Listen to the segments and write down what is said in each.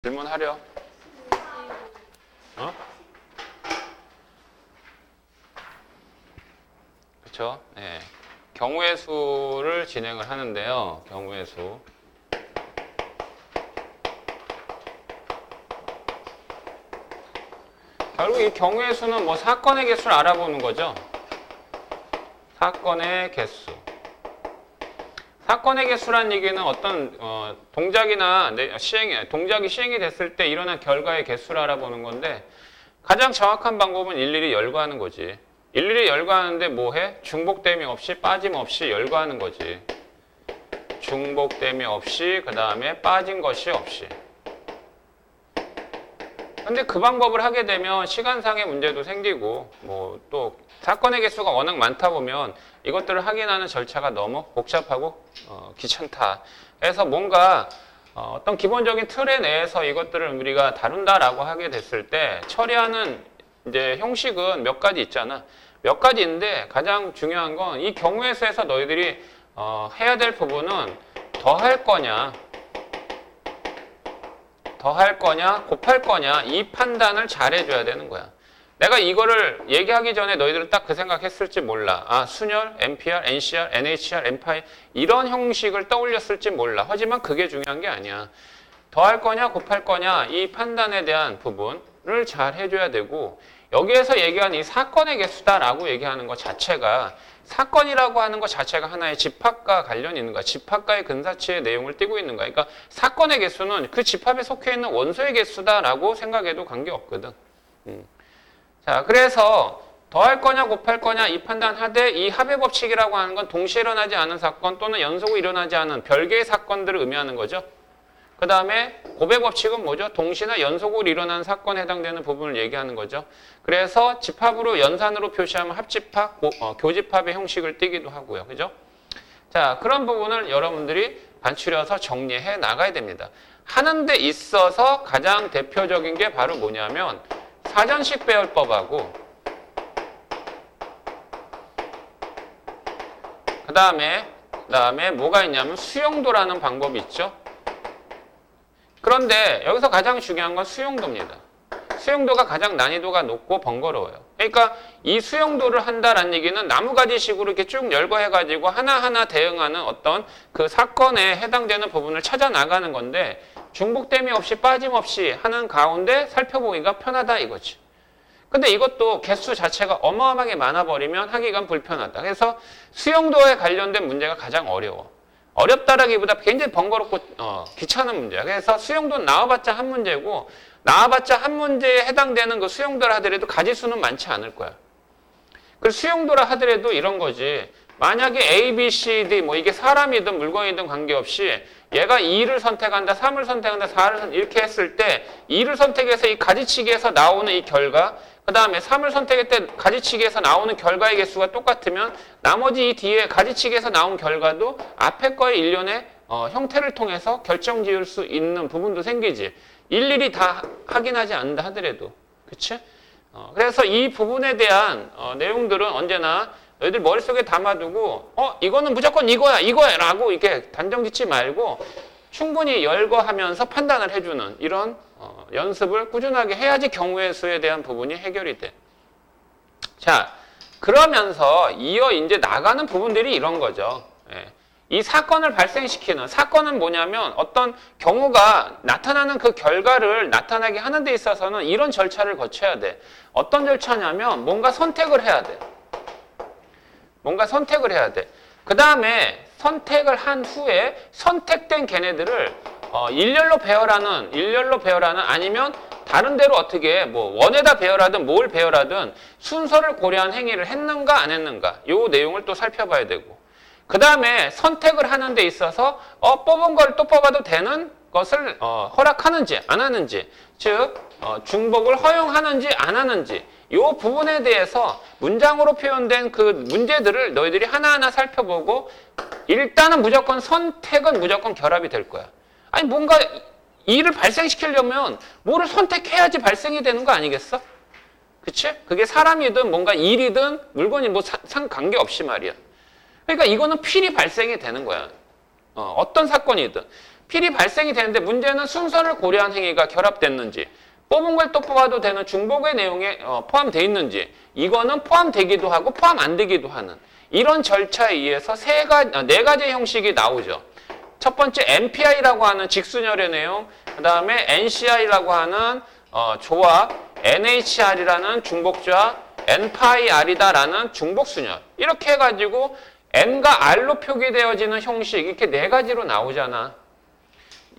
질문하려? 어? 그렇죠? 네. 경우의 수를 진행을 하는데요. 경우의 수. 결국 이 경우의 수는 뭐 사건의 개수를 알아보는 거죠. 사건의 개수. 사건의 개수란 얘기는 어떤 동작이나 동작이 시행이 됐을 때 일어난 결과의 개수를 알아보는 건데 가장 정확한 방법은 일일이 열거하는 거지. 일일이 열거하는데 뭐 해? 중복됨이 없이 빠짐없이 열거하는 거지. 중복됨이 없이 그 다음에 빠진 것이 없이. 근데 그 방법을 하게 되면 시간상의 문제도 생기고 뭐 또 사건의 개수가 워낙 많다 보면 이것들을 확인하는 절차가 너무 복잡하고 귀찮다. 그래서 뭔가 어떤 기본적인 틀에 내에서 이것들을 우리가 다룬다라고 하게 됐을 때 처리하는 이제 형식은 몇 가지 있잖아. 몇 가지인데 가장 중요한 건 이 경우의 수에서 너희들이 해야 될 부분은 더할 거냐, 더할 거냐, 곱할 거냐 이 판단을 잘 해줘야 되는 거야. 내가 이거를 얘기하기 전에 너희들은 딱 그 생각했을지 몰라. 아, 순열, NPR, NCR, NHR, NPI 이런 형식을 떠올렸을지 몰라. 하지만 그게 중요한 게 아니야. 더할 거냐, 곱할 거냐 이 판단에 대한 부분을 잘 해줘야 되고 여기에서 얘기한 이 사건의 개수다라고 얘기하는 것 자체가 사건이라고 하는 것 자체가 하나의 집합과 관련이 있는 거야. 집합과의 근사치의 내용을 띠고 있는 거야. 그러니까 사건의 개수는 그 집합에 속해 있는 원소의 개수다라고 생각해도 관계없거든. 자, 그래서 더할 거냐 곱할 거냐 이 판단하되 이 합의 법칙이라고 하는 건 동시에 일어나지 않은 사건 또는 연속으로 일어나지 않은 별개의 사건들을 의미하는 거죠. 그 다음에 곱의 법칙은 뭐죠? 동시나 연속으로 일어나는 사건에 해당되는 부분을 얘기하는 거죠. 그래서 집합으로 연산으로 표시하면 합집합, 교집합의 형식을 띠기도 하고요. 그죠? 자, 그런 부분을 여러분들이 반추려서 정리해 나가야 됩니다. 하는 데 있어서 가장 대표적인 게 바로 뭐냐면 사전식 배열법하고 그 다음에 뭐가 있냐면 수용도라는 방법이 있죠. 그런데 여기서 가장 중요한 건 수용도입니다. 수용도가 가장 난이도가 높고 번거로워요. 그러니까 이 수용도를 한다라는 얘기는 나무가지식으로 이렇게 쭉 열거해가지고 하나하나 대응하는 어떤 그 사건에 해당되는 부분을 찾아 나가는 건데 중복됨이 없이 빠짐없이 하는 가운데 살펴보기가 편하다 이거지. 근데 이것도 개수 자체가 어마어마하게 많아버리면 하기가 불편하다. 그래서 수용도에 관련된 문제가 가장 어려워. 어렵다라기보다 굉장히 번거롭고 귀찮은 문제야. 그래서 수용도는 나와봤자 한 문제고 나와봤자 한 문제에 해당되는 그 수용도라 하더라도 가지수는 많지 않을 거야. 그 수용도라 하더라도 이런 거지. 만약에 A, B, C, D 뭐 이게 사람이든 물건이든 관계없이 얘가 2를 선택한다, 3을 선택한다, 4를 이렇게 했을 때 2를 선택해서 이 가지치기에서 나오는 이 결과 그 다음에 3을 선택했을 때 가지치기에서 나오는 결과의 개수가 똑같으면 나머지 이 뒤에 가지치기에서 나온 결과도 앞에 거의 일련의 형태를 통해서 결정 지을 수 있는 부분도 생기지. 일일이 다 확인하지 않는다 하더라도. 그치? 그래서 이 부분에 대한 내용들은 언제나 너희들 머릿속에 담아두고 이거는 무조건 이거야 라고 이렇게 단정 짓지 말고 충분히 열거하면서 판단을 해주는 이런 연습을 꾸준하게 해야지 경우의 수에 대한 부분이 해결이 돼. 자, 그러면서 이어 이제 나가는 부분들이 이런 거죠. 예. 이 사건을 발생시키는 사건은 뭐냐면 어떤 경우가 나타나는 그 결과를 나타나게 하는 데 있어서는 이런 절차를 거쳐야 돼. 어떤 절차냐면 뭔가 선택을 해야 돼. 뭔가 선택을 해야 돼. 그 다음에 선택을 한 후에 선택된 걔네들을 일렬로 배열하는 아니면 다른 데로 어떻게 뭐 원에다 배열하든 뭘 배열하든 순서를 고려한 행위를 했는가 안 했는가 요 내용을 또 살펴봐야 되고 그 다음에 선택을 하는 데 있어서 뽑은 걸 또 뽑아도 되는 것을 허락하는지 안 하는지 즉 중복을 허용하는지 안 하는지 이 부분에 대해서 문장으로 표현된 그 문제들을 너희들이 하나하나 살펴보고 일단은 선택은 무조건 결합이 될 거야. 아니 뭔가 일을 발생시키려면 뭐를 선택해야지 발생이 되는 거 아니겠어? 그치? 그게 사람이든 뭔가 일이든 물건이 뭐 상관계없이 말이야. 그러니까 이거는 필히 발생이 되는 거야. 어떤 사건이든. 필이 발생이 되는데 문제는 순서를 고려한 행위가 결합됐는지 뽑은 걸 또 뽑아도 되는 중복의 내용에 포함되어 있는지 이거는 포함되기도 하고 포함 안 되기도 하는 이런 절차에 의해서 네 가지 형식이 나오죠. 첫 번째 MPI라고 하는 직순열의 내용, 그 다음에 NCI라고 하는 조합, NHR이라는 중복조합, N파이R이다라는 중복순열. 이렇게 해가지고 N과 R로 표기되어지는 형식 이렇게 네 가지로 나오잖아.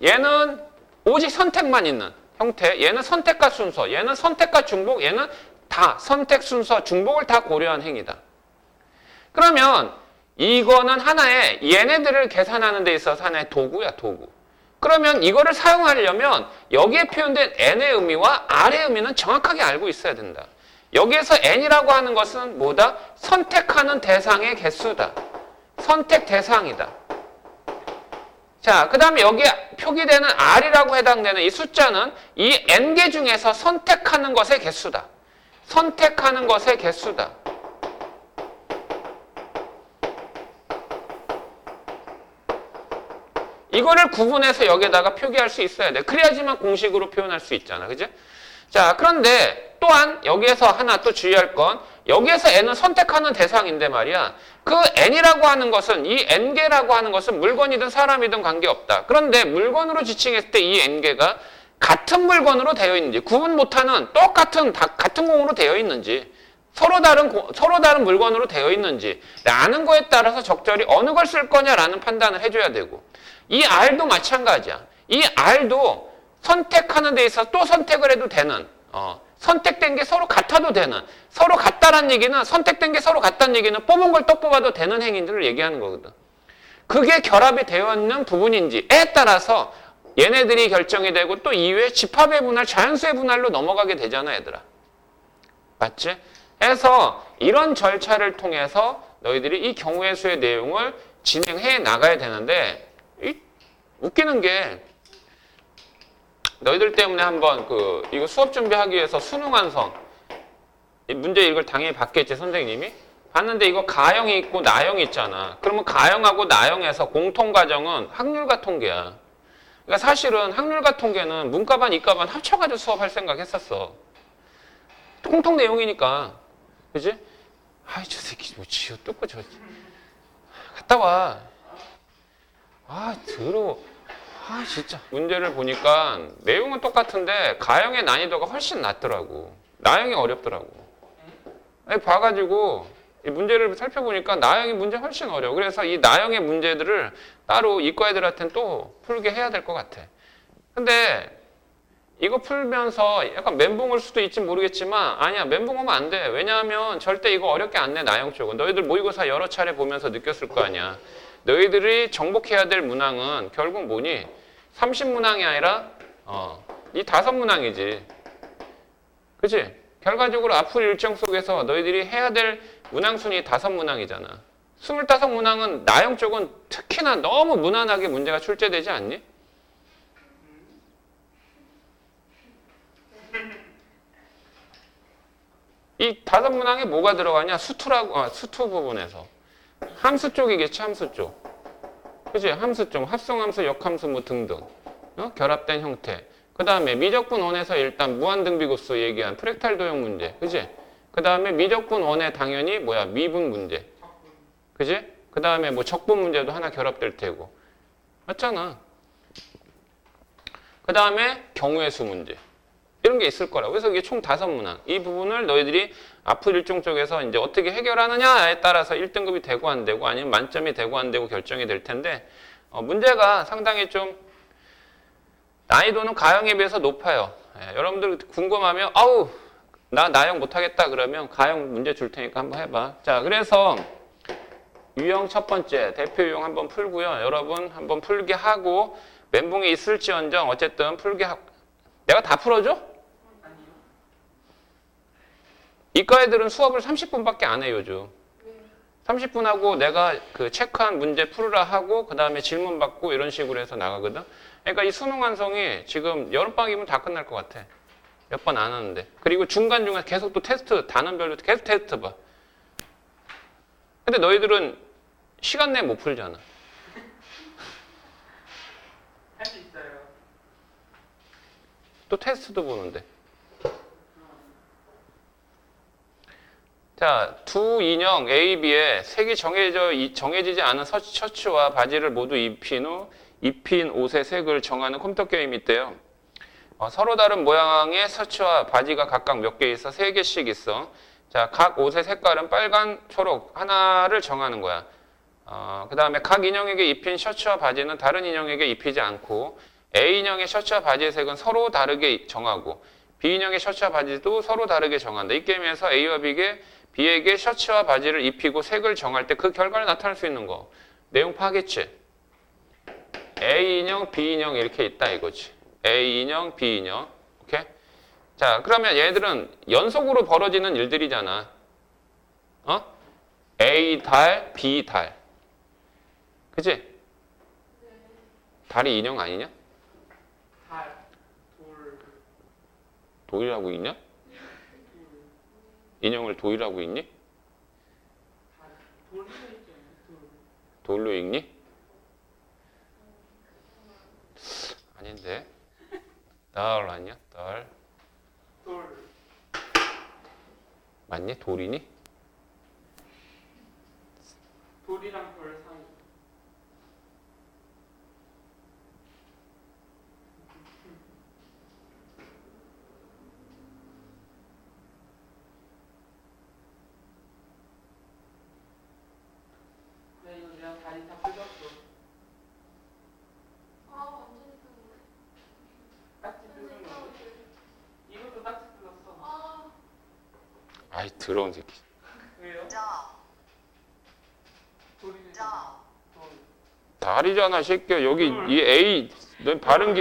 얘는 오직 선택만 있는 형태, 얘는 선택과 순서, 얘는 선택과 중복, 얘는 다 선택, 순서, 중복을 다 고려한 행위다. 그러면 이거는 하나의 얘네들을 계산하는 데 있어서 하나의 도구야, 도구. 그러면 이거를 사용하려면 여기에 표현된 N의 의미와 R의 의미는 정확하게 알고 있어야 된다. 여기에서 N이라고 하는 것은 뭐다? 선택하는 대상의 개수다. 선택 대상이다. 자, 그 다음에 여기에 표기되는 R이라고 해당되는 이 숫자는 이 N개 중에서 선택하는 것의 개수다. 선택하는 것의 개수다. 이거를 구분해서 여기에다가 표기할 수 있어야 돼. 그래야지만 공식으로 표현할 수 있잖아. 그죠? 자, 그런데 또한 여기에서 하나 또 주의할 건 여기에서 N은 선택하는 대상인데 말이야. 그 N이라고 하는 것은 이 N개라고 하는 것은 물건이든 사람이든 관계없다. 그런데 물건으로 지칭했을 때 이 N개가 같은 물건으로 되어 있는지 구분 못하는 똑같은 같은 공으로 되어 있는지 서로 다른 물건으로 되어 있는지 라는 거에 따라서 적절히 어느 걸 쓸 거냐라는 판단을 해줘야 되고 이 R도 마찬가지야. 이 R도 선택하는 데 있어서 또 선택을 해도 되는 선택된 게 서로 같아도 되는 서로 같다라는 얘기는 선택된 게 서로 같다는 얘기는 뽑은 걸 또 뽑아도 되는 행위들을 얘기하는 거거든. 그게 결합이 되어 있는 부분인지에 따라서 얘네들이 결정이 되고 또 이후에 집합의 분할, 자연수의 분할로 넘어가게 되잖아, 얘들아. 맞지? 해서 이런 절차를 통해서 너희들이 이 경우의 수의 내용을 진행해 나가야 되는데 웃기는 게 너희들 때문에 한번 이거 수업 준비하기 위해서 수능 완성 이 문제 이걸 당연히 받겠지 선생님이 봤는데 이거 가형이 있고 나형이 있잖아. 그러면 가형하고 나형에서 공통과정은 확률과 통계야. 그러니까 사실은 확률과 통계는 문과반 이과반 합쳐가지고 수업할 생각 했었어. 공통 내용이니까 그지? 아이 저 새끼 뭐 지어 뜯고 저 갔다 와. 아 더러워. 아 진짜 문제를 보니까 내용은 똑같은데 가형의 난이도가 훨씬 낮더라고. 나형이 어렵더라고. 아니, 봐가지고 이 문제를 살펴보니까 나형의 문제 훨씬 어려워. 그래서 이 나형의 문제들을 따로 이과 애들한테는 또 풀게 해야 될 것 같아. 근데 이거 풀면서 약간 멘붕 올 수도 있지 모르겠지만 아니야 멘붕 오면 안 돼. 왜냐하면 절대 이거 어렵게 안 내. 나형 쪽은 너희들 모의고사 여러 차례 보면서 느꼈을 거 아니야. 너희들이 정복해야 될 문항은 결국 뭐니? 30문항이 아니라 이 5문항이지. 그치? 결과적으로 앞으로 일정 속에서 너희들이 해야 될 문항 순위 5문항이잖아. 25문항은 나형 쪽은 특히나 너무 무난하게 문제가 출제되지 않니? 이 5문항에 뭐가 들어가냐? 수투 부분에서. 함수 쪽이겠지, 함수 쪽. 그치? 함수 쪽, 합성함수, 역함수 뭐 등등. 결합된 형태. 그 다음에 미적분 원에서 일단 무한등비고수 얘기한 프랙탈 도형 문제. 그치? 그 다음에 미적분 원에 당연히 미분 문제. 그치? 그 다음에 적분 문제도 하나 결합될 테고. 맞잖아. 그 다음에 경우의 수 문제. 이런 게 있을 거라고. 그래서 이게 총 5문항. 이 부분을 너희들이 앞으로 일정 쪽에서 이제 어떻게 해결하느냐에 따라서 1등급이 되고 안 되고 아니면 만점이 되고 안 되고 결정이 될 텐데 문제가 상당히 좀 난이도는 가형에 비해서 높아요. 여러분들 궁금하면 아우 나 나형 못하겠다 그러면 가형 문제 줄 테니까 한번 해봐. 자 그래서 유형 첫 번째 대표 유형 한번 풀고요. 여러분 한번 풀게 하고 멘붕이 있을지언정 어쨌든 풀게 하고 내가 다 풀어줘? 이과 애들은 수업을 30분밖에 안 해 요즘. 30분 하고 내가 체크한 문제 풀으라 하고 그 다음에 질문 받고 이런 식으로 해서 나가거든. 그러니까 이 수능 완성이 지금 여름방학이면 다 끝날 것 같아. 몇 번 안 하는데. 그리고 중간중간 계속 또 테스트, 단원별로 계속 테스트 봐. 근데 너희들은 시간 내에 못 풀잖아. 또 테스트도 보는데. 자, 두 인형 A, B에 색이 정해지지 않은 셔츠와 바지를 모두 입힌 후 입힌 옷의 색을 정하는 컴퓨터 게임이 있대요. 서로 다른 모양의 셔츠와 바지가 각각 몇 개 있어? 3개씩 있어. 자, 각 옷의 색깔은 빨간, 초록 하나를 정하는 거야. 그 다음에 각 인형에게 입힌 셔츠와 바지는 다른 인형에게 입히지 않고 A 인형의 셔츠와 바지의 색은 서로 다르게 정하고 B 인형의 셔츠와 바지도 서로 다르게 정한다. 이 게임에서 A와 B에게 셔츠와 바지를 입히고 색을 정할 때 그 결과를 나타낼 수 있는 거. 내용 파악했지? A 인형, B 인형 이렇게 있다 이거지. A 인형, B 인형. 오케이? 자, 그러면 얘들은 연속으로 벌어지는 일들이잖아. A 달, B 달. 그치? 달이 인형 아니냐? 돌이라고 있냐? 인형을 돌이라고 읽니? 돌로 읽니? 아닌데. 달 아니야? 달. 맞니? 돌이니? 돌이랑 돌 사이. 네, 이거 내가 다리 다 뜯었어. 완전히 뜯었네. 딱지 뜯은 거. 이것도 딱지 뜯었어. 아이, 더러운 새끼. 왜요? 돌이네. 돌. 달이잖아, 새끼야. 여기 이 A, 넌 바른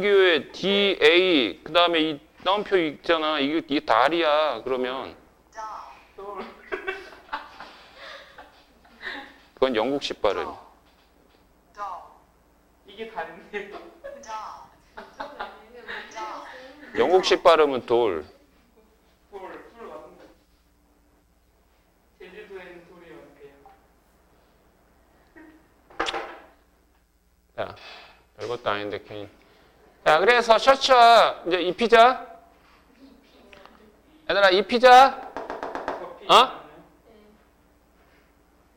기호에 D, A, 그 다음에 이 따옴표 있잖아. 이게 달이야. 그러면 돌. 그건 영국식 발음. 이게 다른데. 영국식 발음은 돌. 돌 맞는데. 제주도에는 돌이 많대요. 자, 별것도 아닌데 괜히. 자, 그래서 셔츠와 이제 입히자. 얘들아, 입히자. 커피.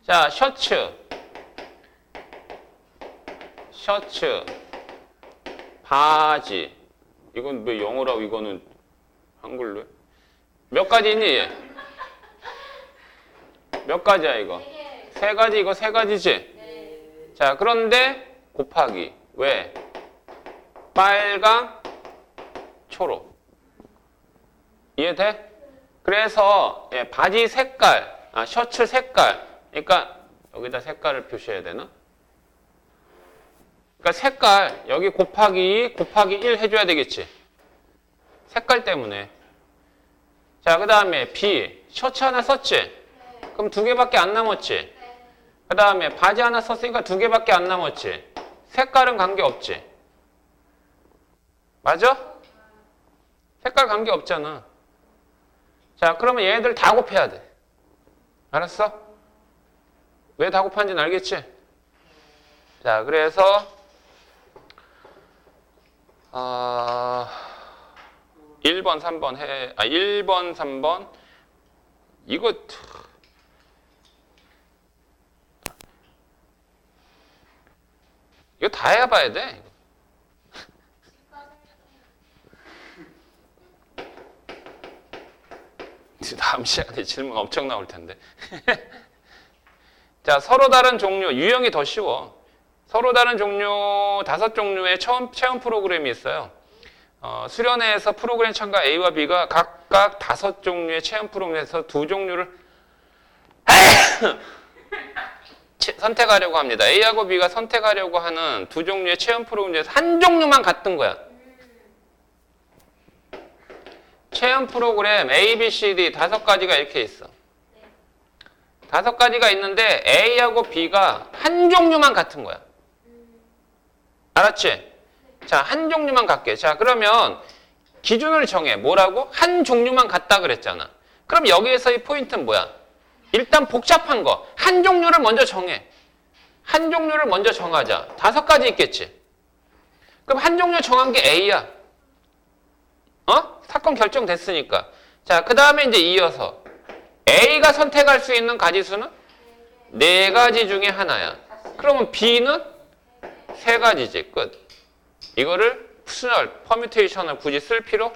자, 셔츠, 바지. 이건 왜 영어라고 이거는 한글로 해? 몇 가지 있니 얘? 몇 가지야 이거? 3가지, 이거 3가지지? 자, 그런데 곱하기. 왜? 빨강, 초록. 이해돼? 그래서 바지 색깔, 셔츠 색깔. 그러니까 여기다 색깔을 표시해야 되나? 그러니까 색깔, 여기 곱하기 1 해줘야 되겠지? 색깔 때문에. 자, 그 다음에 B, 셔츠 하나 썼지? 그럼 2개밖에 안 남았지? 그 다음에 바지 하나 썼으니까 2개밖에 안 남았지? 색깔은 관계없지? 맞아? 색깔 관계없잖아. 자, 그러면 얘네들 다 곱해야 돼. 알았어? 왜 다 곱하는지는 알겠지? 자, 그래서 1번, 3번 1번, 3번 이거 다 해봐야 돼. 다음 시간에 질문 엄청 나올 텐데. 자, 서로 다른 종류, 유형이 더 쉬워. 서로 다른 종류 5종류의 체험 프로그램이 있어요. 수련회에서 프로그램 참가 A와 B가 각각 5종류의 체험 프로그램에서 2종류를 선택하려고 합니다. A하고 B가 선택하려고 하는 2종류의 체험 프로그램 중에서 한 종류만 같은 거야. 체험 프로그램 A, B, C, D 5가지가 이렇게 있어. 5가지가 있는데 A하고 B가 한 종류만 같은 거야. 알았지? 자, 한 종류만 같게. 자, 그러면 기준을 정해. 뭐라고? 한 종류만 같다 그랬잖아. 그럼 여기에서의 포인트는 뭐야? 일단 복잡한 거. 한 종류를 먼저 정해. 한 종류를 먼저 정하자. 5가지 있겠지? 그럼 한 종류 정한 게 A야. 사건 결정됐으니까. 자, 그 다음에 이제 이어서 A가 선택할 수 있는 가지수는 4가지 중에 하나야. 그러면 B는 3가지지. 끝. 이거를 푸시널, 퍼뮤테이션을 굳이 쓸 필요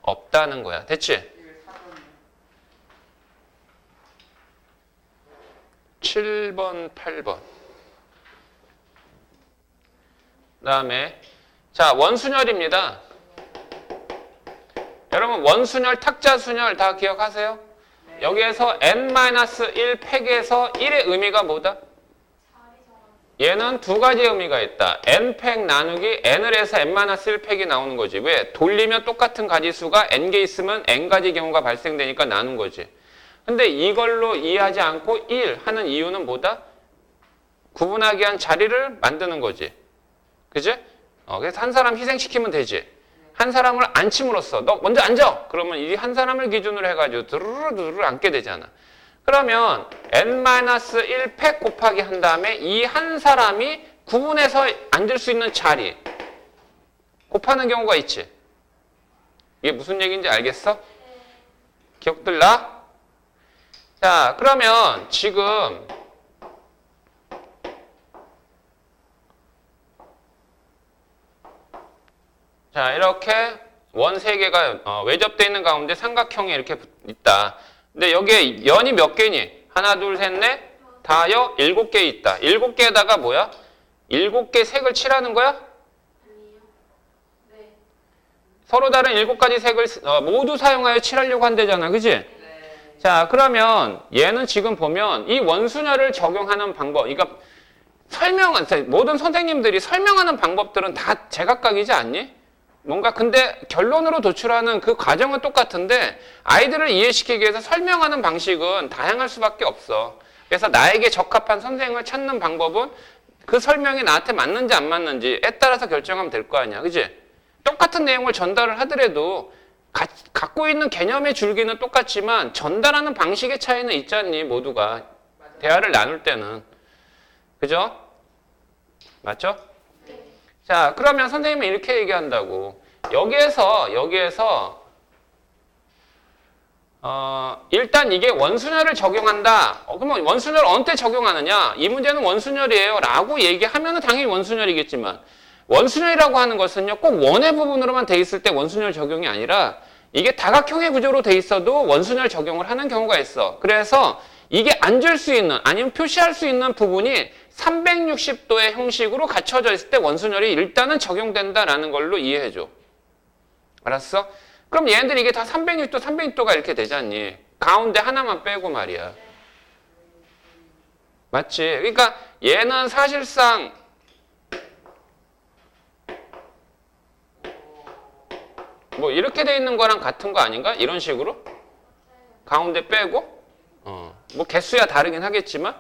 없다는 거야. 됐지? 이게 사건이 7번, 8번. 그 다음에 자, 원순열입니다. 여러분 원순열, 탁자순열 다 기억하세요? 여기에서 n-1 팩에서 1의 의미가 뭐다? 얘는 두 가지 의미가 있다. n팩 나누기 n을 해서 n-1 팩이 나오는 거지. 왜? 돌리면 똑같은 가지수가 n개 있으면 n가지 경우가 발생되니까 나눈 거지. 근데 이걸로 이해하지 않고 1 하는 이유는 뭐다? 구분하기 위한 자리를 만드는 거지. 그지? 그래서 한 사람 희생시키면 되지. 한 사람을 앉힘으로써 너 먼저 앉아! 그러면 이 한 사람을 기준으로 해가지고 드르르 앉게 되잖아. 그러면 n-1 팩 곱하기 한 다음에 이 한 사람이 구분해서 앉을 수 있는 자리 곱하는 경우가 있지. 이게 무슨 얘기인지 알겠어? 기억들 나? 자, 그러면 지금 자, 이렇게 원 3개가 외접되어 있는 가운데 삼각형이 이렇게 있다. 근데 여기에 연이 몇 개니? 하나, 둘, 셋, 넷, 다여 7개 있다. 7개에다가 뭐야? 7개 색을 칠하는 거야? 아니요. 네. 서로 다른 7가지 색을 모두 사용하여 칠하려고 한대잖아. 그지? 네. 자, 그러면 얘는 지금 보면 이 원순열을 적용하는 방법, 그러니까 모든 선생님들이 설명하는 방법들은 다 제각각이지 않니? 뭔가 근데 결론으로 도출하는 그 과정은 똑같은데 아이들을 이해시키기 위해서 설명하는 방식은 다양할 수밖에 없어. 그래서 나에게 적합한 선생을 찾는 방법은 그 설명이 나한테 맞는지 안 맞는지에 따라서 결정하면 될 거 아니야. 그지? 똑같은 내용을 전달을 하더라도 갖고 있는 개념의 줄기는 똑같지만 전달하는 방식의 차이는 있잖니, 모두가. 대화를 나눌 때는. 그죠? 맞죠? 자, 그러면 선생님은 이렇게 얘기한다고. 여기에서 일단 이게 원순열을 적용한다. 그러면 원순열 어느 때 적용하느냐? 이 문제는 원순열이에요 라고 얘기하면 당연히 원순열이겠지만 원순열이라고 하는 것은요, 꼭 원의 부분으로만 돼 있을 때 원순열 적용이 아니라 이게 다각형의 구조로 돼 있어도 원순열 적용을 하는 경우가 있어. 그래서 이게 앉을 수 있는 아니면 표시할 수 있는 부분이 360도의 형식으로 갖춰져 있을 때 원순열이 일단은 적용된다라는 걸로 이해해줘. 알았어? 그럼 얘네들이 이게 다 360도, 360도가 이렇게 되잖니. 가운데 하나만 빼고 말이야. 맞지? 그러니까 얘는 사실상 뭐 이렇게 돼 있는 거랑 같은 거 아닌가? 이런 식으로? 가운데 빼고? 뭐 개수야 다르긴 하겠지만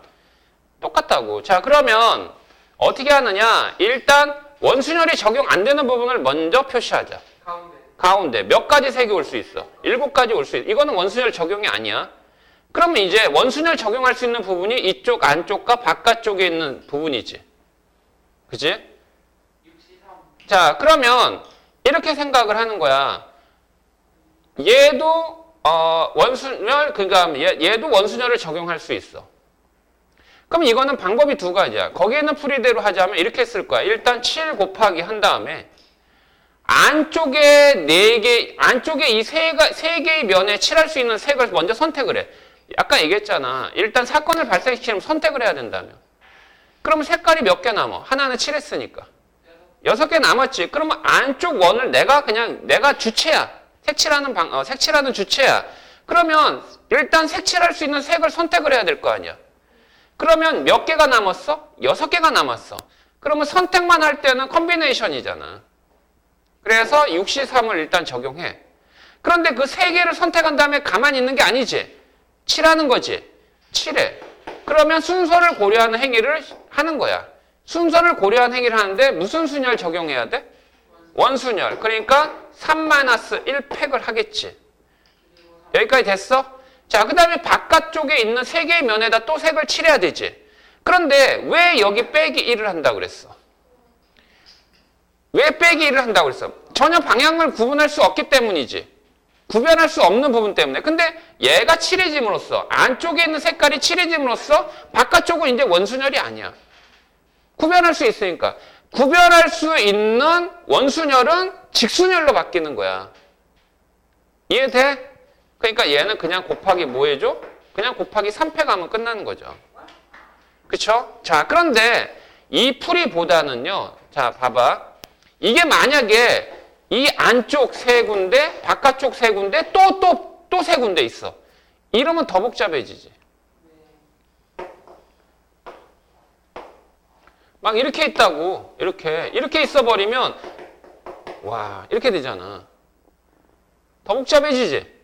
똑같다고. 자, 그러면 어떻게 하느냐? 일단 원순열이 적용 안 되는 부분을 먼저 표시하자. 가운데 몇 가지 색이 올 수 있어? 7가지 올 수 있어. 이거는 원순열 적용이 아니야. 그러면 이제 원순열 적용할 수 있는 부분이 이쪽 안쪽과 바깥쪽에 있는 부분이지. 그치? 자, 그러면 이렇게 생각을 하는 거야. 얘도 원순열, 그러니까 얘도 원순열을 적용할 수 있어. 그럼 이거는 방법이 두 가지야. 거기에 있는 풀이대로 하자면 이렇게 쓸 거야. 일단 7 곱하기 한 다음에 안쪽에 4개, 안쪽에 이 세 개의 면에 칠할 수 있는 색을 먼저 선택을 해. 아까 얘기했잖아. 일단 사건을 발생시키려면 선택을 해야 된다며. 그러면 색깔이 몇 개 남아? 하나는 칠했으니까. 6개 남았지. 그러면 안쪽 원을 내가 주체야. 색칠하는 주체야. 그러면 일단 색칠할 수 있는 색을 선택을 해야 될 거 아니야. 그러면 몇 개가 남았어? 6개가 남았어. 그러면 선택만 할 때는 컨비네이션이잖아. 그래서 6C3을 일단 적용해. 그런데 그 3개를 선택한 다음에 가만히 있는 게 아니지. 칠하는 거지. 칠해. 그러면 순서를 고려하는 행위를 하는 거야. 순서를 고려하는 행위를 하는데 무슨 순열 적용해야 돼? 원순열. 그러니까 3-1 팩을 하겠지. 여기까지 됐어? 자, 그 다음에 바깥쪽에 있는 3개의 면에다 또 색을 칠해야 되지. 그런데 왜 여기 빼기 1을 한다고 그랬어? 왜 빼기 1을 한다고 그랬어? 전혀 방향을 구분할 수 없기 때문이지. 구별할 수 없는 부분 때문에. 근데 얘가 칠해짐으로써 안쪽에 있는 색깔이 칠해짐으로써 바깥쪽은 이제 원순열이 아니야. 구별할 수 있으니까. 구별할 수 있는 원순열은 직순열로 바뀌는 거야. 이해돼? 그러니까 얘는 그냥 곱하기 뭐 해줘? 그냥 곱하기 3패 가면 끝나는 거죠. 그쵸? 자, 그런데 이 풀이보다는요. 자, 봐봐. 이게 만약에 이 안쪽 세 군데, 바깥쪽 세 군데, 또 세 군데 있어. 이러면 더 복잡해지지. 막 이렇게 있다고. 이렇게 있어버리면, 와, 이렇게 되잖아. 더 복잡해지지?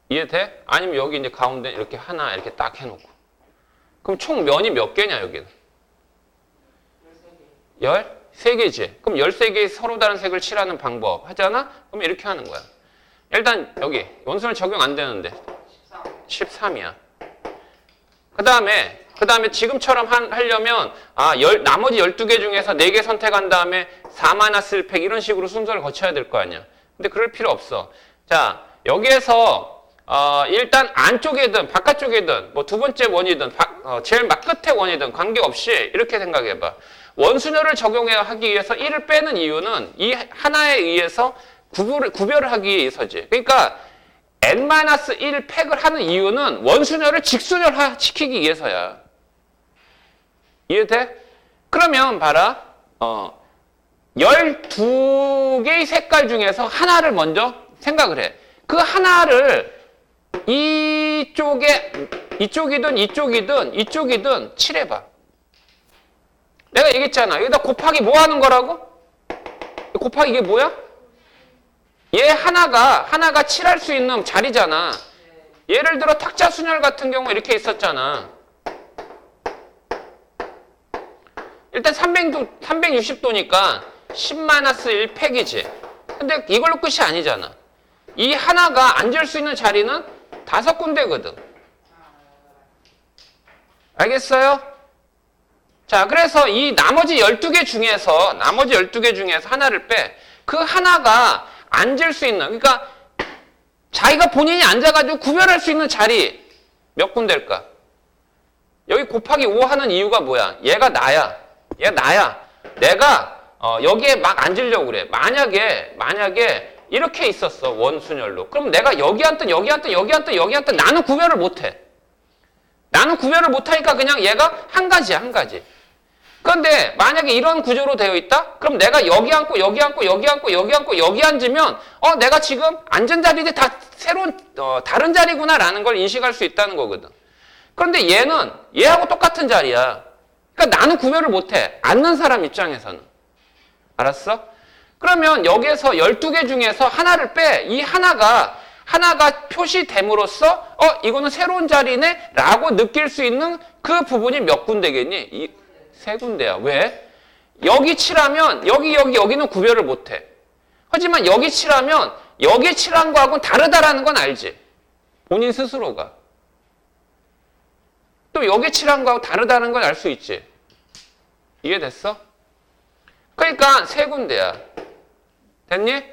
이해돼? 아니면 여기 이제 가운데 이렇게 하나 이렇게 딱 해놓고. 그럼 총 면이 몇 개냐, 여기는? 13개지. 그럼 13개의 서로 다른 색을 칠하는 방법 하잖아? 그럼 이렇게 하는 거야. 일단 여기 원순을 적용 안 되는데 13이야. 그 다음에 지금처럼 하려면 나머지 12개 중에서 4개 선택한 다음에 4-1팩 이런 식으로 순서를 거쳐야 될 거 아니야. 근데 그럴 필요 없어. 자, 여기에서 일단 안쪽이든 바깥쪽이든 뭐 두 번째 원이든 제일 막 끝에 원이든 관계없이 이렇게 생각해봐. 원순열을 적용하기 위해서 1을 빼는 이유는 이 하나에 의해서 구별을 하기 위해서지. 그러니까 n-1 팩을 하는 이유는 원순열을 직순열 시키기 위해서야. 이해돼? 그러면 봐라. 12개의 색깔 중에서 하나를 먼저 생각을 해. 그 하나를 이쪽이든 칠해봐. 내가 얘기했잖아. 여기다 곱하기 뭐 하는 거라고? 곱하기 이게 뭐야? 얘 하나가 칠할 수 있는 자리잖아. 예를 들어 탁자 순열 같은 경우 이렇게 있었잖아. 일단 360도니까 10-1 팩이지. 근데 이걸로 끝이 아니잖아. 이 하나가 앉을 수 있는 자리는 5군데거든. 알겠어요? 자, 그래서 이 나머지 12개 중에서 하나를 빼. 그 하나가 앉을 수 있는, 그러니까 자기가 본인이 앉아가지고 구별할 수 있는 자리 몇 군데일까? 여기 곱하기 5 하는 이유가 뭐야? 얘가 나야. 내가 여기에 막 앉으려고 그래. 만약에 이렇게 있었어. 원순열로. 그럼 내가 여기 앉든 나는 구별을 못해. 나는 구별을 못하니까 그냥 얘가 한 가지야. 그런데 만약에 이런 구조로 되어 있다? 그럼 내가 여기 앉고 여기 앉으면 내가 지금 앉은 자리들이 다 새로운 다른 자리구나 라는 걸 인식할 수 있다는 거거든. 그런데 얘는 얘하고 똑같은 자리야. 그러니까 나는 구별을 못해. 앉는 사람 입장에서는. 알았어? 그러면 여기에서 12개 중에서 하나를 빼. 이 하나가 표시됨으로써 이거는 새로운 자리네 라고 느낄 수 있는 그 부분이 몇 군데겠니? 3군데야. 왜? 여기 칠하면 여기는 구별을 못해. 하지만 여기 칠하면 여기 칠한 거하고는 다르다라는 건 알지. 본인 스스로가. 또 여기 칠한 거하고 다르다는 걸 알 수 있지. 이해됐어? 그러니까 3군데야. 됐니?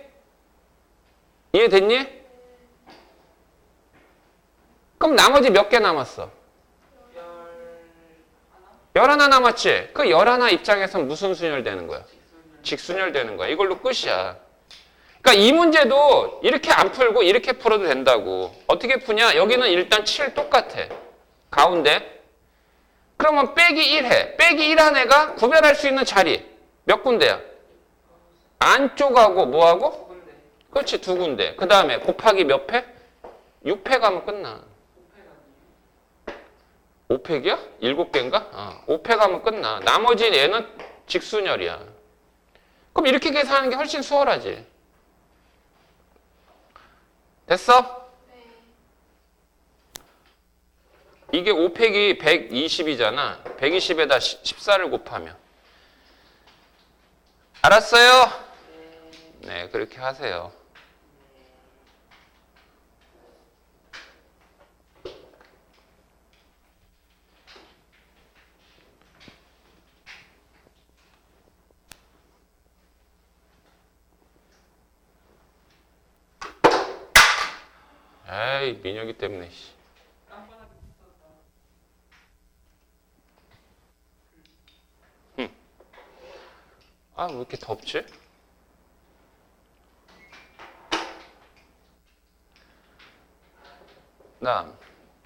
이해됐니? 그럼 나머지 몇 개 남았어? 11 남았지? 그 11 입장에서 무슨 순열 되는 거야? 직순열 되는 거야. 이걸로 끝이야. 그러니까 이 문제도 이렇게 안 풀고 이렇게 풀어도 된다고. 어떻게 푸냐? 여기는 일단 7 똑같아. 가운데. 그러면 빼기 1 해. 빼기 1 한 애가 구별할 수 있는 자리. 몇 군데야? 안쪽하고 뭐하고? 그렇지, 2군데. 그 다음에 곱하기 몇 패? 6패 가면 끝나. 5팩이야? 7개인가? 5팩 하면 끝나. 나머지 얘는 직순열이야. 그럼 이렇게 계산하는 게 훨씬 수월하지. 됐어? 네. 이게 5팩이 120이잖아. 120에다 14를 곱하면. 알았어요? 네, 그렇게 하세요. 에이, 민혁이 때문에. 씨. 깜빡하게 붙었다. 아, 왜 이렇게 덥지? 다음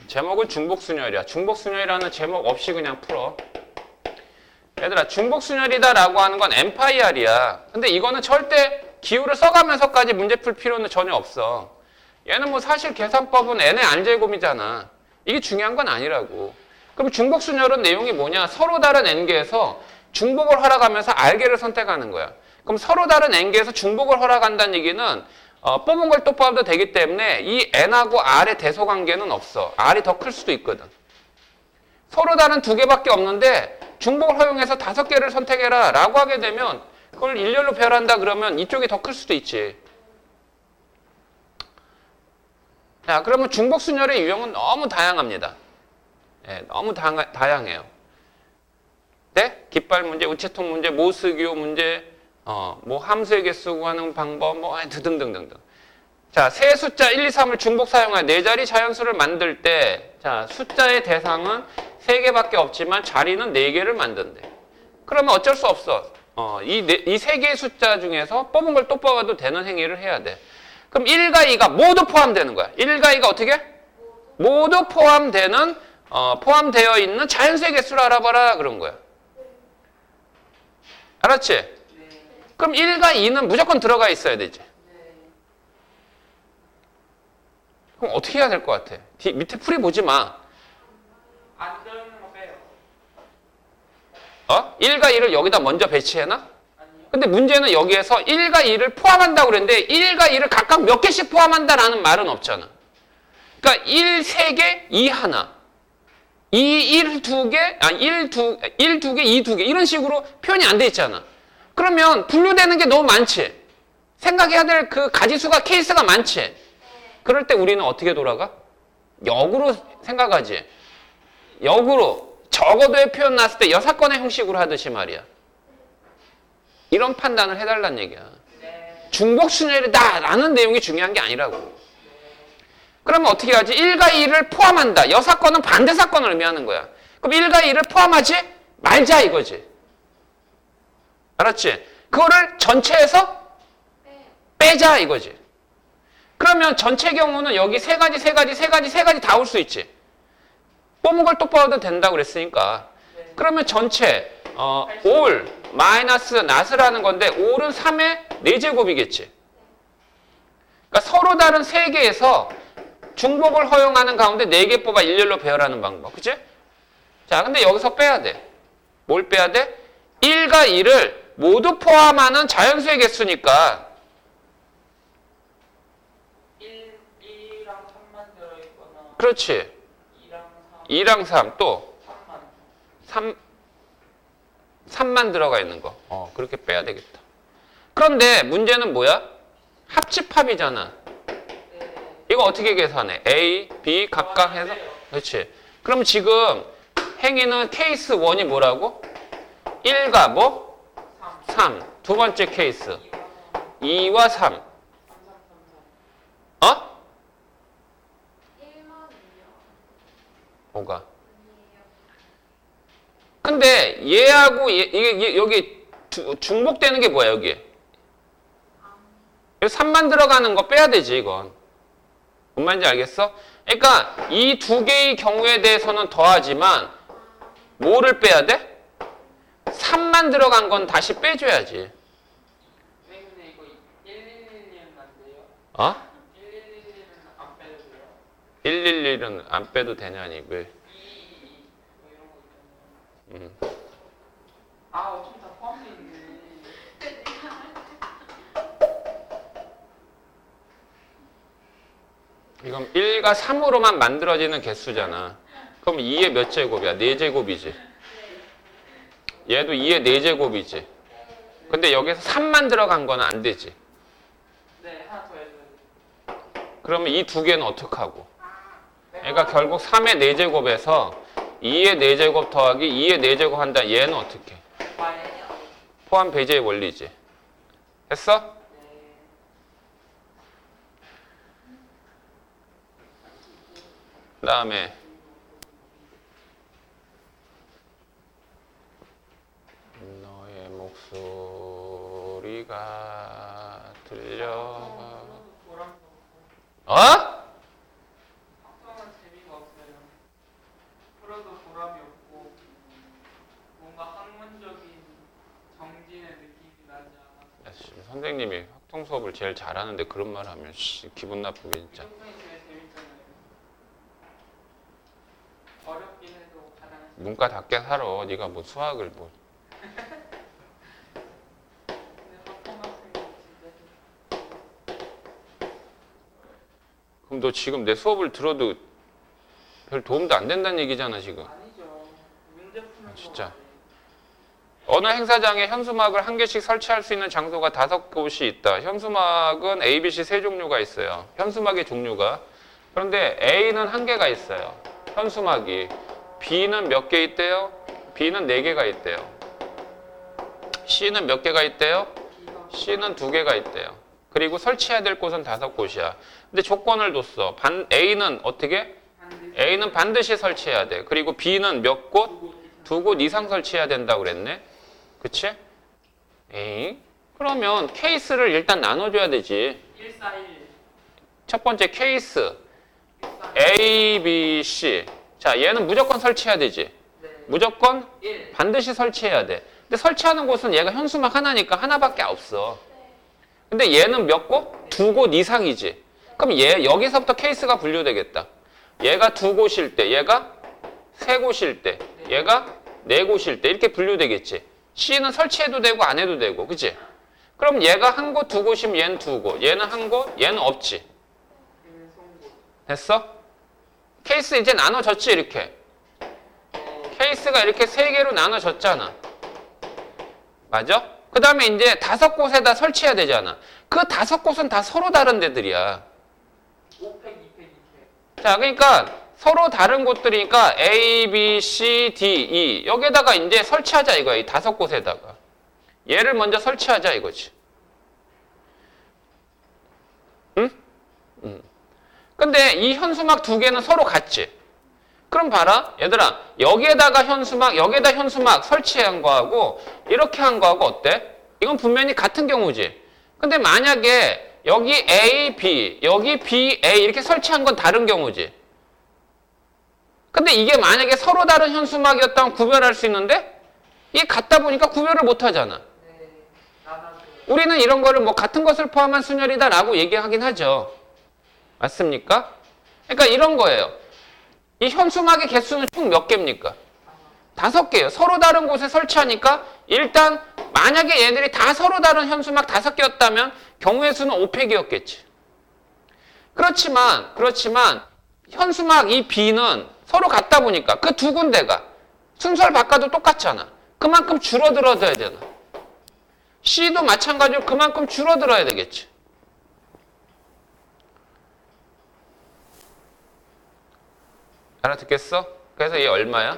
제목은 중복순열이야. 중복순열이라는 제목 없이 그냥 풀어. 얘들아, 중복순열이다라고 하는 건 M파이R이야. 근데 이거는 절대 기호를 써가면서까지 문제 풀 필요는 전혀 없어. 얘는 뭐 사실 계산법은 n의 r제곱이잖아. 이게 중요한 건 아니라고. 그럼 중복순열은 내용이 뭐냐? 서로 다른 n개에서 중복을 허락하면서 r개를 선택하는 거야. 그럼 서로 다른 n개에서 중복을 허락한다는 얘기는 뽑은 걸 또 뽑아도 되기 때문에 이 n하고 r의 대소관계는 없어. r이 더 클 수도 있거든. 서로 다른 두 개밖에 없는데 중복을 허용해서 5개를 선택해라 라고 하게 되면 그걸 일렬로 배열한다 그러면 이쪽이 더 클 수도 있지. 자, 그러면 중복순열의 유형은 너무 다양합니다. 네, 너무 다양해요. 네? 깃발 문제, 우체통 문제, 모스기호 문제, 뭐 함수의 개수 구하는 방법, 뭐 등등등등. 자, 세 숫자 1, 2, 3을 중복 사용하여 네 자리 자연수를 만들 때, 자, 숫자의 대상은 3개밖에 없지만 자리는 4개를 만든대. 그러면 어쩔 수 없어. 이 3개의 숫자 중에서 뽑은 걸 또 뽑아도 되는 행위를 해야 돼. 그럼 1과 2가 모두 포함되는 거야. 1과 2가 어떻게? 모두 포함되는, 포함되어 있는 자연수의 개수를 알아봐라. 그런 거야. 알았지? 네. 그럼 1과 2는 무조건 들어가 있어야 되지. 네. 그럼 어떻게 해야 될 것 같아? 밑에 풀이 보지 마. 안 들어있는 거 빼요. 1과 2를 여기다 먼저 배치해놔? 아니요. 근데 문제는 여기에서 1과 2를 포함한다고 그랬는데 1과 2를 각각 몇 개씩 포함한다라는 말은 없잖아. 그러니까 1, 3개, 2 하나. 2, 1, 2개, 1, 2개, 2, 2개 이런 식으로 표현이 안 돼 있잖아. 그러면 분류되는 게 너무 많지. 생각해야 될 그 가지수가 케이스가 많지. 그럴 때 우리는 어떻게 돌아가? 역으로 생각하지. 역으로 적어도의 표현 나왔을 때 여사건의 형식으로 하듯이 말이야. 이런 판단을 해달라는 얘기야. 네. 중복순열이다 라는 내용이 중요한 게 아니라고. 그러면 어떻게 하지? 1과 2를 포함한다. 여사건은 반대사건을 의미하는 거야. 그럼 1과 2를 포함하지 말자 이거지. 알았지? 그거를 전체에서 빼자 이거지. 그러면 전체 경우는 여기 세 가지 다 올 수 있지. 뽑은 걸 또 뽑아도 된다고 그랬으니까. 네. 그러면 전체 all 마이너스 not이라는 건데 all은 3의 4제곱이겠지. 그러니까 서로 다른 3개에서 중복을 허용하는 가운데 4개 뽑아 일렬로 배열하는 방법. 그치? 자, 근데 여기서 빼야 돼. 뭘 빼야 돼? 1과 2를 모두 포함하는 자연수의 개수니까 1랑 3만 들어있거나 그렇지. 2랑 3, 2랑 3 또 3만 3만 들어가 있는 거. 그렇게 빼야 되겠다. 그런데 문제는 뭐야? 합집합이잖아. 네. 이거 어떻게 계산해? A, B 각각 해서? 그렇지. 그럼 지금 행위는 케이스 1이 뭐라고? 1과 뭐? 3. 두 번째 케이스. 2와 3. 3, 3, 3, 3. 어? 1만이요. 뭐가? 아니에요. 근데 얘하고 이게 여기 중복되는 게 뭐야 여기? 여기 3만 들어가는 거 빼야 되지 이건. 뭔 말인지 알겠어? 그러니까 이 두 개의 경우에 대해서는 더하지만 뭐를 빼야 돼? 3만 들어간 건 다시 빼줘야지. 근데 이거 111은 안 돼요? 111은 안 빼도 돼요? 111은 안 빼도 되냐니 왜? 2, 뭐 이런 거 있잖아요. 어쩜 다 포함돼 있네. 이건 1과 3으로만 만들어지는 개수잖아. 그럼 2의 몇 제곱이야? 4제곱이지. 얘도 2의 4제곱이지. 근데 여기서 3만 들어간 거는 안 되지. 네, 하나 더 해줘야 그러면 이 두 개는 어떻게 하고? 그러니까 결국 3의 4제곱에서 2의 4제곱 더하기 2의 4제곱 한다. 얘는 어떻게? 포함 배제의 원리지. 됐어? 그 다음에 너의 목소리가 들려. 어? 학점은 재미가 없어요. 풀어도 보람이 없고 뭔가 학문적인 정진의 느낌이 나지 않아. 야, 씨, 선생님이 확통 수업을 제일 잘하는데 그런 말 하면 씨, 기분 나쁘게 진짜. 학점이 제일 재밌잖아요. 어렵긴 해도 가장 문과답게 살아. 네가 뭐 수학을 뭐. 근데 학점 학생이 진짜 그럼 너 지금 내 수업을 들어도 별 도움도 안 된다는 얘기잖아 지금. 아니죠. 문제 푸는 진짜. 거 어느 행사장에 현수막을 한 개씩 설치할 수 있는 장소가 5곳이 있다. 현수막은 A, B, C 세 종류가 있어요. 현수막의 종류가. 그런데 A는 한 개가 있어요. 현수막이. B는 몇 개 있대요? B는 4개가 있대요. C는 몇 개가 있대요? C는 2개가 있대요. 그리고 설치해야 될 곳은 5곳이야. 근데 조건을 뒀어. A는 어떻게? A는 반드시 설치해야 돼. 그리고 B는 몇 곳? 2곳 이상 설치해야 된다고 그랬네. 그치? 에이? 그러면 케이스를 일단 나눠줘야 되지. 141. 첫 번째 케이스 A, B, C. 자, 얘는 무조건 설치해야 되지. 네. 무조건 1. 반드시 설치해야 돼. 근데 설치하는 곳은 얘가 현수막 하나니까 하나밖에 없어. 근데 얘는 몇 곳? 2곳 이상이지. 그럼 얘 여기서부터 케이스가 분류되겠다. 얘가 2곳일 때, 얘가 3곳일 때, 얘가 4곳일 때 이렇게 분류되겠지. C는 설치해도 되고 안 해도 되고, 그치? 그럼 얘가 1곳, 2곳이면 얘는 2곳, 얘는 1곳, 얘는 없지. 됐어? 케이스 이제 나눠졌지 이렇게. 케이스가 이렇게 3개로 나눠졌잖아. 맞아? 그 다음에 이제 5곳에다 설치해야 되잖아. 그 5곳은 다 서로 다른 데들이야. 5팩, 2팩, 2팩. 자, 그러니까 서로 다른 곳들이니까 A, B, C, D, E 여기에다가 이제 설치하자 이거야. 이 5곳에다가. 얘를 먼저 설치하자 이거지. 응? 근데 이 현수막 2개는 서로 같지. 그럼 봐라. 얘들아, 여기에다가 현수막, 여기에다 현수막 설치한 거하고 이렇게 한 거하고 어때? 이건 분명히 같은 경우지. 근데 만약에 여기 A, B, 여기 B, A 이렇게 설치한 건 다른 경우지. 근데 이게 만약에 서로 다른 현수막이었다면 구별할 수 있는데 이게 같다 보니까 구별을 못 하잖아. 네. 나눠줘요. 우리는 이런 거를 뭐 같은 것을 포함한 순열이다라고 얘기하긴 하죠. 맞습니까? 그러니까 이런 거예요. 이 현수막의 개수는 총 몇 개입니까? 5개예요. 서로 다른 곳에 설치하니까 일단 만약에 얘들이 다 서로 다른 현수막 5개였다면 경우의 수는 5팩이었겠지. 그렇지만 현수막 이 B는 서로 같다 보니까 그 2군데가 순서를 바꿔도 똑같잖아. 그만큼 줄어들어야 되잖아. C도 마찬가지로 그만큼 줄어들어야 되겠지. 알아듣겠어? 그래서 얘 얼마야?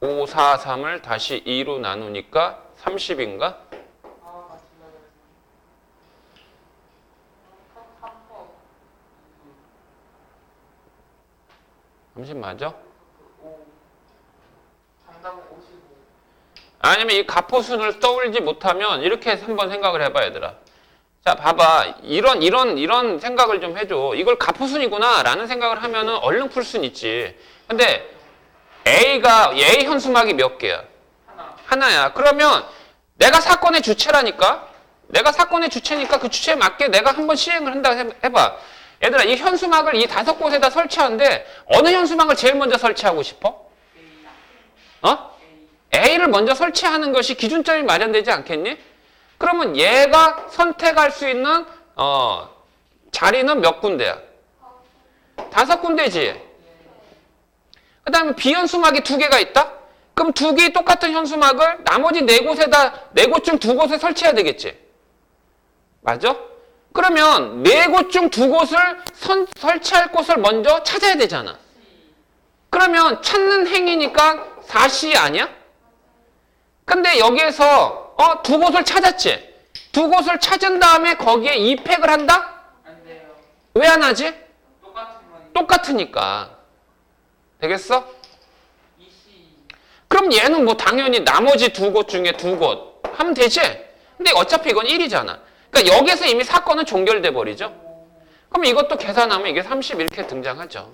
5, 4, 3을 다시 2로 나누니까 30인가? 아, 맞습니다. 3퍼. 30 맞아? 5. 정답은 55. 아니면 이 가포순을 떠올리지 못하면 이렇게 한번 생각을 해봐 얘들아. 자 봐봐. 이런 생각을 좀 해줘. 이걸 가포순이구나 라는 생각을 하면은 얼른 풀 수는 있지. 근데 A 현수막이 몇 개야? 하나야. 그러면 내가 사건의 주체라니까? 내가 사건의 주체니까 그 주체에 맞게 내가 한번 시행을 한다 해봐. 얘들아 이 현수막을 이 5곳에다 설치하는데 어느 현수막을 제일 먼저 설치하고 싶어? 어? A를 먼저 설치하는 것이 기준점이 마련되지 않겠니? 그러면 얘가 선택할 수 있는 자리는 몇 군데야? 5군데지. 그 다음에 B현수막이 2개가 있다? 그럼 2개의 똑같은 현수막을 나머지 4곳에다 4곳 중 2곳에 설치해야 되겠지. 맞아? 그러면 4곳 중 2곳을 설치할 곳을 먼저 찾아야 되잖아. 그러면 찾는 행위니까 4C 아니야? 근데 여기에서 2곳을 찾았지. 2곳을 찾은 다음에 거기에 2팩을 한다? 안 돼요. 왜 안 하지? 똑같은 똑같으니까. 되겠어? 20. 그럼 얘는 뭐 당연히 나머지 두 곳 중에 두 곳 하면 되지? 근데 어차피 이건 1이잖아. 그러니까 여기서 이미 사건은 종결돼 버리죠. 그럼 이것도 계산하면 이게 30 이렇게 등장하죠.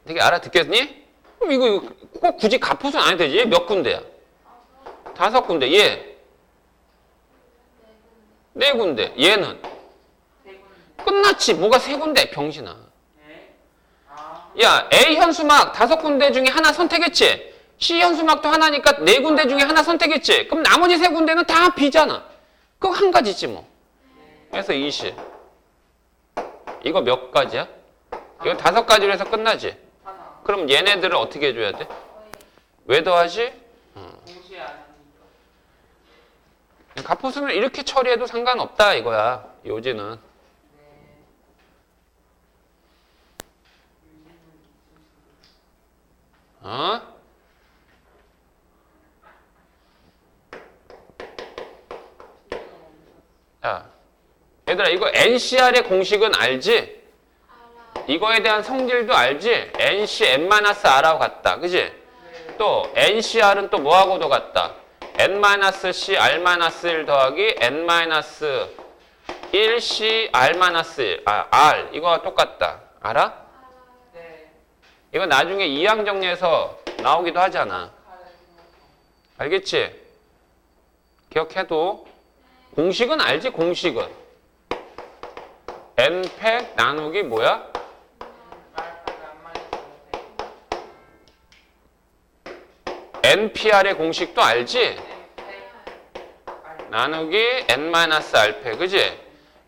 되게 알아듣겠니? 그럼 이거 꼭 굳이 갑옷은 안 해도 되지. 얘 몇 군데야? 5군데. 얘? 4군데. 얘는? 네 군데. 끝났지. 뭐가 3군데, 병신아. 네. 아. 야, A 현수막 5군데 중에 하나 선택했지? C 현수막도 하나니까 4군데 중에 하나 선택했지? 그럼 나머지 3군데는 다 B잖아. 그거 한 가지지 뭐. 그래서 20. 이거 몇 가지야? 이거 5가지로 해서 끝나지? 하나. 그럼 얘네들을 어떻게 해줘야 돼? 왜 더하지? 동시에 안 하니까. 갑호수는 이렇게 처리해도 상관없다 이거야. 요지는. 네. 어? 자, 얘들아 이거 NCR의 공식은 알지? 알아. 이거에 대한 성질도 알지? NC N-R하고 같다. 그지? 또 NCR은 또 뭐하고도 같다. N-C R-1 더하기 N-1C R-1 R 이거와 똑같다. 알아? 네. 이거 나중에 이항 정리해서 나오기도 하잖아. 알겠지? 기억해도 공식은 알지? 공식은 N팩 나누기 뭐야? NPR의 공식도 알지? 나누기 N-R팩 그지?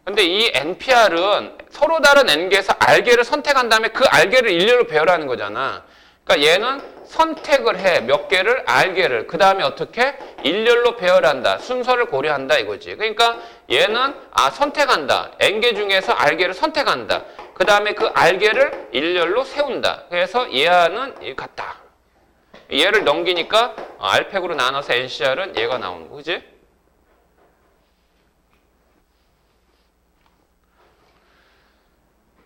근데 이 NPR은 서로 다른 N개에서 R개를 선택한 다음에 그 R개를 일렬로 배열하는 거잖아. 그러니까 얘는 선택을 해. 몇 개를? R개를. 그 다음에 어떻게? 일렬로 배열한다. 순서를 고려한다 이거지. 그러니까 얘는 선택한다. N개 중에서 R개를 선택한다. 그 다음에 그 R개를 일렬로 세운다. 그래서 얘와는 같다. 얘를 넘기니까 R팩으로 나눠서 NCR은 얘가 나오는 거. 그지?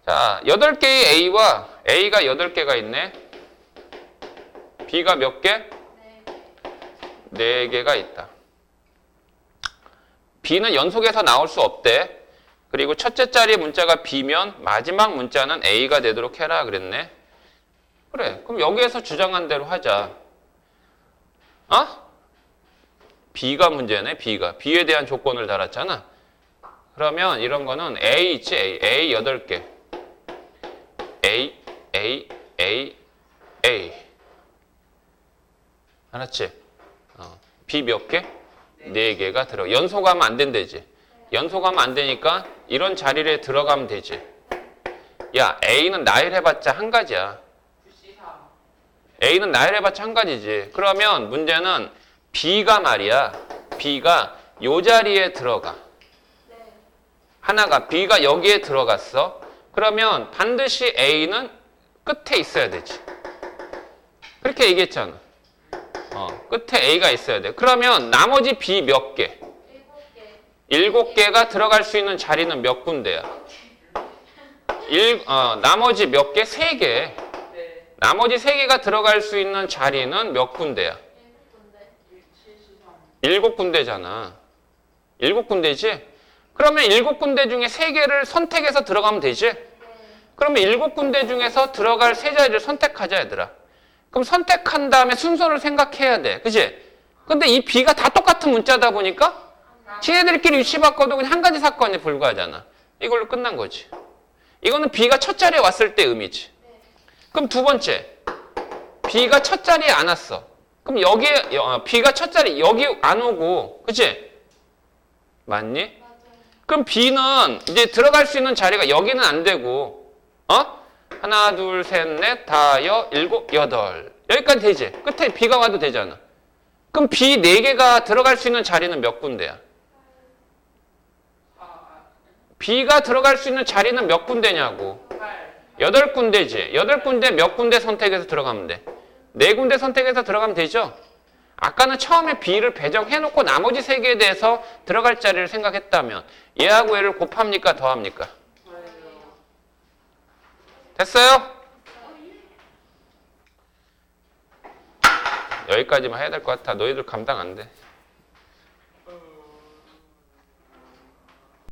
자, 8개의 A와 A가 8개가 있네. B가 몇 개? 4개가 있다. B는 연속해서 나올 수 없대. 그리고 첫째 자리 문자가 B면 마지막 문자는 A가 되도록 해라 그랬네. 그래, 그럼 여기에서 주장한 대로 하자. B가 문제네, B가. B에 대한 조건을 달았잖아. 그러면 이런 거는 A 있지, A 8개. A. 알았지? B 몇 개? 4개가 들어. 연속하면 안 된대지. 연속하면 안 되니까 이런 자리에 들어가면 되지. 야, A는 나열해봤자 한 가지야. A는 나열해봤자 한 가지지. 그러면 문제는 B가 말이야. B가 요 자리에 들어가. 하나가 B가 여기에 들어갔어. 그러면 반드시 A는 끝에 있어야 되지. 그렇게 얘기했잖아. 끝에 A가 있어야 돼. 그러면 나머지 B 몇 개? 7개가 들어갈 수 있는 자리는 몇 군데야? 나머지 몇 개? 3개. 나머지 3개가 들어갈 수 있는 자리는 몇 군데야? 7군데잖아. 7군데지? 그러면 7군데 중에 3개를 선택해서 들어가면 되지? 그러면 7군데 중에서 들어갈 3자리를 선택하자 얘들아. 그럼 선택한 다음에 순서를 생각해야 돼. 그치? 근데 이 B가 다 똑같은 문자다 보니까 지네들끼리 위치 바꿔도 그냥 한 가지 사건에 불과하잖아. 이걸로 끝난 거지. 이거는 B가 첫 자리에 왔을 때 의미지. 그럼 두 번째, B가 첫 자리에 안 왔어. 그럼 여기에 B가 첫 자리 여기 안 오고, 그치? 맞니? 그럼 B는 이제 들어갈 수 있는 자리가 여기는 안 되고, 하나, 둘, 셋, 넷, 다, 일곱, 여덟. 여기까지 되지? 끝에 B가 와도 되잖아. 그럼 B 4개가 들어갈 수 있는 자리는 몇 군데야? B가 들어갈 수 있는 자리는 몇 군데냐고? 8군데지. 8군데 몇 군데 선택해서 들어가면 돼? 4군데 선택해서 들어가면 되죠? 아까는 처음에 B를 배정해놓고 나머지 세 개에 대해서 들어갈 자리를 생각했다면 얘하고 얘를 곱합니까? 더합니까? 됐어요? 여기까지만 해야 될 것 같아. 너희들 감당 안 돼.